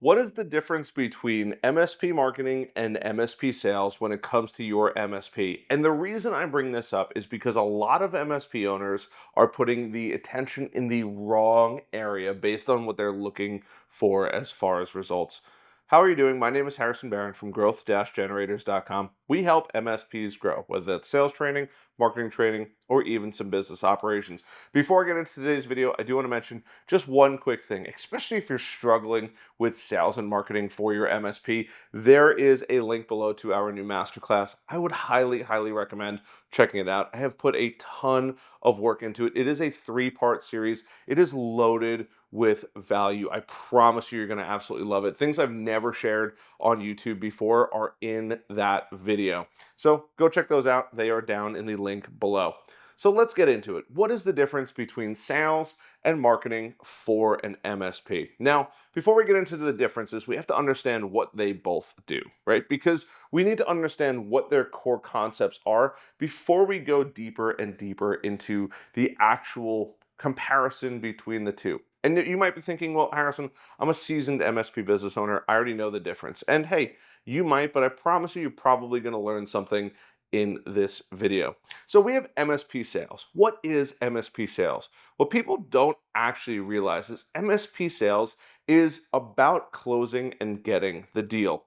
What is the difference between MSP marketing and MSP sales when it comes to your MSP? And the reason I bring this up is because a lot of MSP owners are putting the attention in the wrong area based on what they're looking for as far as results. How are you doing? My name is Harrison Barron from growth-generators.com. We help MSPs grow, whether that's sales training, marketing training, or even some business operations. Before I get into today's video, I do want to mention just one quick thing, especially if you're struggling with sales and marketing for your MSP. There is a link below to our new masterclass. I would highly recommend checking it out. I have put a ton of work into it. It is a 3-part series. It is loaded with value. I promise you're going to absolutely love it. Things I've never shared on YouTube before are in that video. So go check those out. They are down in the link below. So let's get into it. What is the difference between sales and marketing for an MSP? Now, before we get into the differences, we have to understand what they both do, right? Because we need to understand what their core concepts are before we go deeper and deeper into the actual comparison between the two. And you might be thinking, well, Harrison, I'm a seasoned MSP business owner. I already know the difference. And hey, you might, but I promise you, you're probably going to learn something in this video. So we have MSP sales. What is MSP sales? What people don't actually realize is MSP sales is about closing and getting the deal,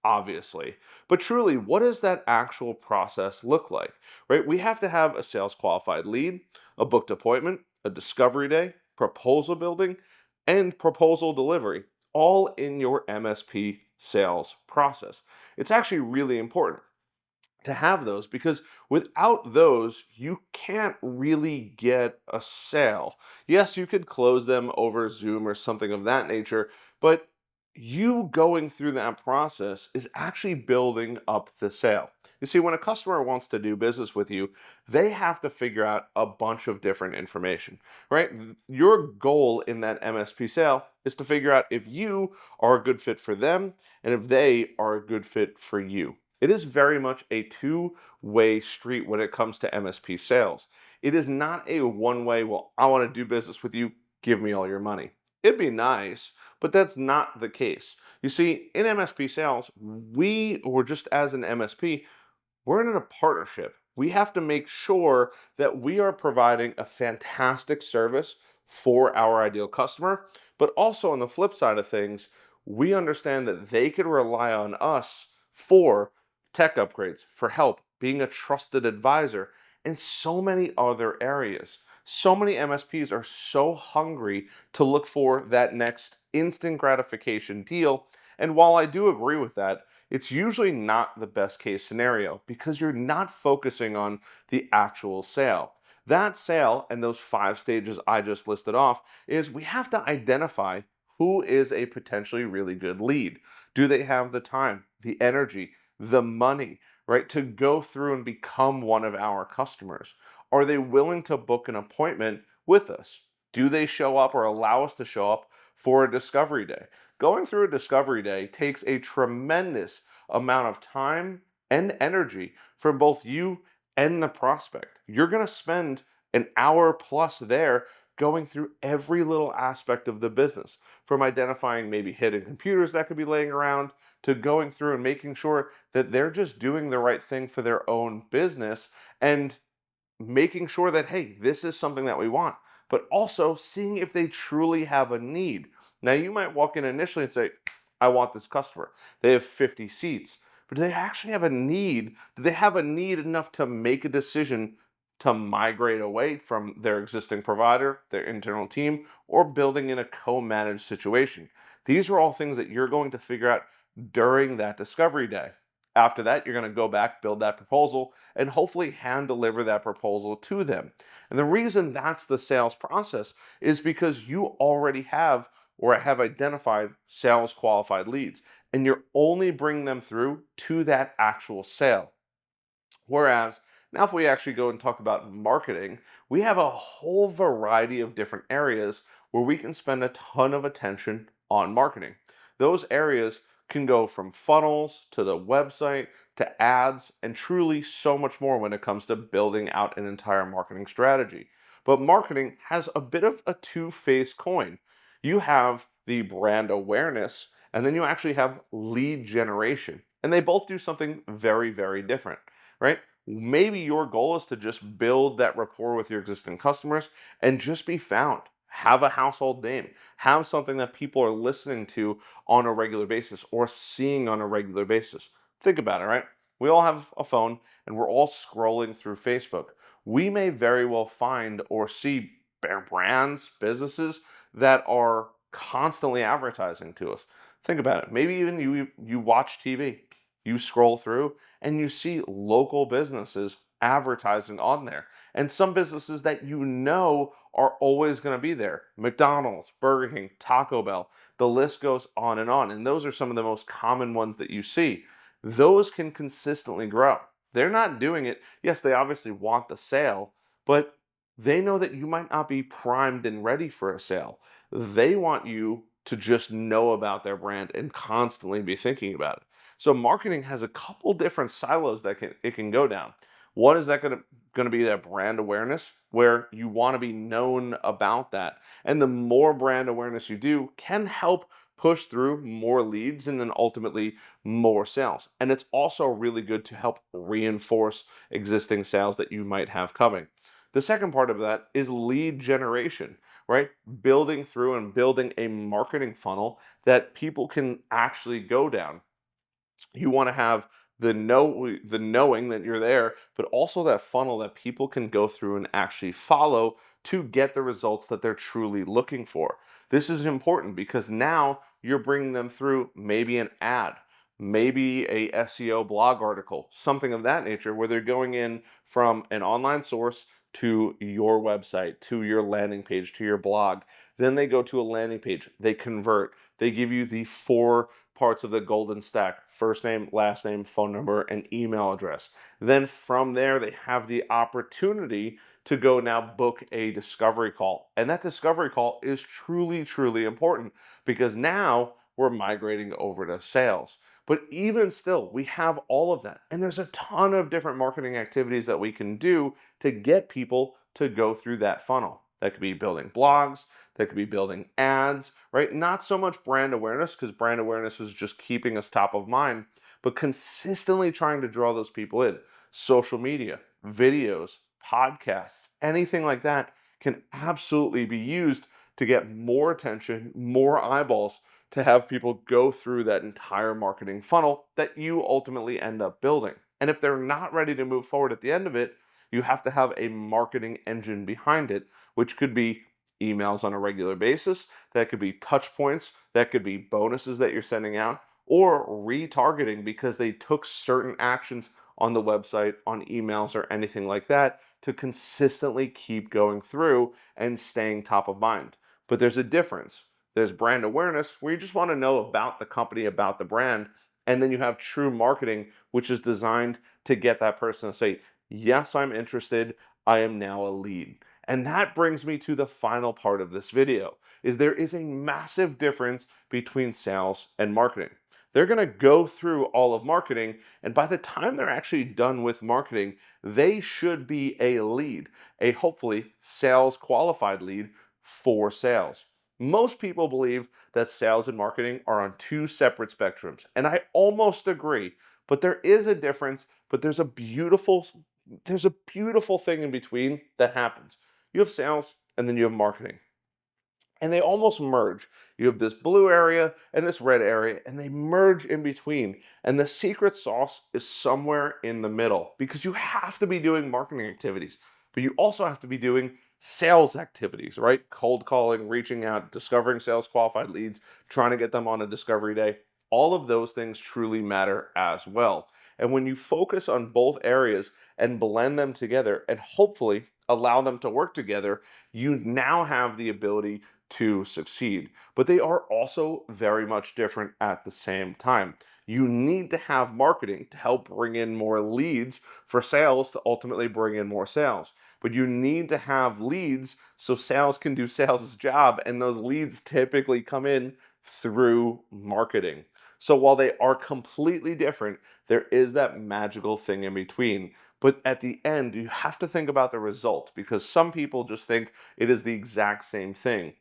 obviously. But truly, what does that actual process look like, right? We have to have a sales qualified lead, a booked appointment, a discovery day, proposal building, and proposal delivery, all in your MSP sales process. It's actually really important to have those because without those, you can't really get a sale. Yes, you could close them over Zoom or something of that nature, but you going through that process is actually building up the sale. You see, when a customer wants to do business with you, they have to figure out a bunch of different information, right? Your goal in that MSP sale is to figure out if you are a good fit for them and if they are a good fit for you. It is very much a two-way street when it comes to MSP sales. It is not a one-way, well, I want to do business with you, give me all your money. It'd be nice, but that's not the case. You see, in MSP sales, or just as an MSP, we're in a partnership. We have to make sure that we are providing a fantastic service for our ideal customer, but also on the flip side of things, we understand that they could rely on us for tech upgrades, for help, being a trusted advisor, and so many other areas. So many MSPs are so hungry to look for that next instant gratification deal. And while I do agree with that, it's usually not the best case scenario because you're not focusing on the actual sale. That sale and those 5 stages I just listed off is we have to identify who is a potentially really good lead. Do they have the time, the energy, the money, right, to go through and become one of our customers? Are they willing to book an appointment with us? Do they show up or allow us to show up for a discovery day? Going through a discovery day takes a tremendous amount of time and energy from both you and the prospect. You're going to spend an hour plus there going through every little aspect of the business, from identifying maybe hidden computers that could be laying around to going through and making sure that they're just doing the right thing for their own business and making sure that, hey, this is something that we want, but also seeing if they truly have a need. Now, you might walk in initially and say, I want this customer. They have 50 seats, but do they actually have a need? Do they have a need enough to make a decision to migrate away from their existing provider, their internal team, or building in a co-managed situation? These are all things that you're going to figure out during that discovery day. After that, you're going to go back, build that proposal, and hopefully hand deliver that proposal to them. And the reason that's the sales process is because you already have or have identified sales qualified leads, and you're only bringing them through to that actual sale. Whereas now, if we actually go and talk about marketing, we have a whole variety of different areas where we can spend a ton of attention on marketing. Those areas can go from funnels to the website to ads and truly so much more when it comes to building out an entire marketing strategy. But marketing has a bit of a two-faced coin. You have the brand awareness And then you actually have lead generation. And they both do something very, very different, right? Maybe your goal is to just build that rapport with your existing customers and just be found. Have a household name. Have something that people are listening to on a regular basis or seeing on a regular basis. Think about it, right? We all have a phone and we're all scrolling through Facebook. We may very well find or see brands, businesses that are constantly advertising to us. Think about it. Maybe even you watch TV, you scroll through and you see local businesses advertising on there. And some businesses that you know are always going to be there. McDonald's, Burger King, Taco Bell, the list goes on and on. And those are some of the most common ones that you see. Those can consistently grow. They're not doing it. Yes, they obviously want the sale, but they know that you might not be primed and ready for a sale. They want you to just know about their brand and constantly be thinking about it. So marketing has a couple different silos that it can go down. One is that going to be that brand awareness where you want to be known about that. And the more brand awareness you do can help push through more leads and then ultimately more sales. And it's also really good to help reinforce existing sales that you might have coming. The second part of that is lead generation, right? Building through and building a marketing funnel that people can actually go down. You want to have the knowing that you're there, but also that funnel that people can go through and actually follow to get the results that they're truly looking for. This is important because now you're bringing them through maybe an ad, maybe a SEO blog article, something of that nature, where they're going in from an online source to your website, to your landing page, to your blog. Then they go to a landing page, they convert, they give you the four parts of the golden stack: first name, last name, phone number, and email address. Then from there, they have the opportunity to go now book a discovery call. And that discovery call is truly, truly important because now we're migrating over to sales. But even still, we have all of that. And there's a ton of different marketing activities that we can do to get people to go through that funnel. That could be building blogs, that could be building ads, right? Not so much brand awareness, because brand awareness is just keeping us top of mind, but consistently trying to draw those people in. Social media, videos, podcasts, anything like that can absolutely be used to get more attention, more eyeballs, to have people go through that entire marketing funnel that you ultimately end up building. And if they're not ready to move forward at the end of it, you have to have a marketing engine behind it, which could be emails on a regular basis, that could be touch points, that could be bonuses that you're sending out, or retargeting because they took certain actions on the website, on emails, or anything like that to consistently keep going through and staying top of mind. But there's a difference. There's brand awareness where you just want to know about the company, about the brand. And then you have true marketing, which is designed to get that person to say, yes, I'm interested. I am now a lead. And that brings me to the final part of this video, is there is a massive difference between sales and marketing. They're going to go through all of marketing, and by the time they're actually done with marketing, they should be a lead, a hopefully sales qualified lead for sales. Most people believe that sales and marketing are on two separate spectrums, and I almost agree, but there is a difference, but there's a beautiful thing in between that happens. You have sales and then you have marketing. And they almost merge. You have this blue area and this red area, and they merge in between. And the secret sauce is somewhere in the middle because you have to be doing marketing activities, but you also have to be doing sales activities, right? Cold calling, reaching out, discovering sales qualified leads, trying to get them on a discovery day. All of those things truly matter as well. And when you focus on both areas and blend them together and hopefully allow them to work together, you now have the ability to succeed. But they are also very much different at the same time. You need to have marketing to help bring in more leads for sales to ultimately bring in more sales. But you need to have leads so sales can do sales' job, and those leads typically come in through marketing. So while they are completely different, there is that magical thing in between. But at the end, you have to think about the result because some people just think it is the exact same thing.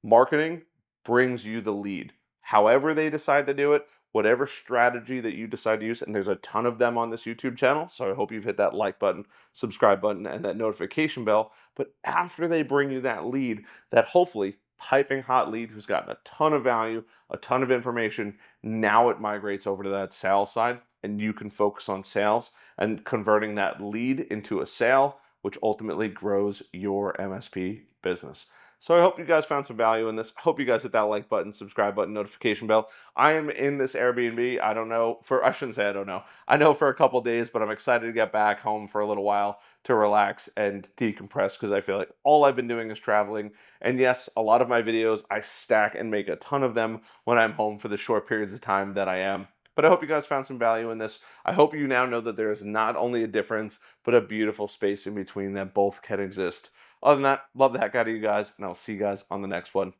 Marketing brings you the lead. However they decide to do it, whatever strategy that you decide to use, and there's a ton of them on this YouTube channel, so I hope you've hit that like button, subscribe button, and that notification bell. But after they bring you that lead, that hopefully piping hot lead who's gotten a ton of value, a ton of information, now it migrates over to that sales side, and you can focus on sales and converting that lead into a sale, which ultimately grows your MSP business. So I hope you guys found some value in this. I hope you guys hit that like button, subscribe button, notification bell. I am in this Airbnb. I don't know for, I shouldn't say I don't know. I know for a couple days, but I'm excited to get back home for a little while to relax and decompress because I feel like all I've been doing is traveling. And yes, a lot of my videos, I stack and make a ton of them when I'm home for the short periods of time that I am. But I hope you guys found some value in this. I hope you now know that there is not only a difference, but a beautiful space in between that both can exist. Other than that, love the heck out of you guys, and I'll see you guys on the next one.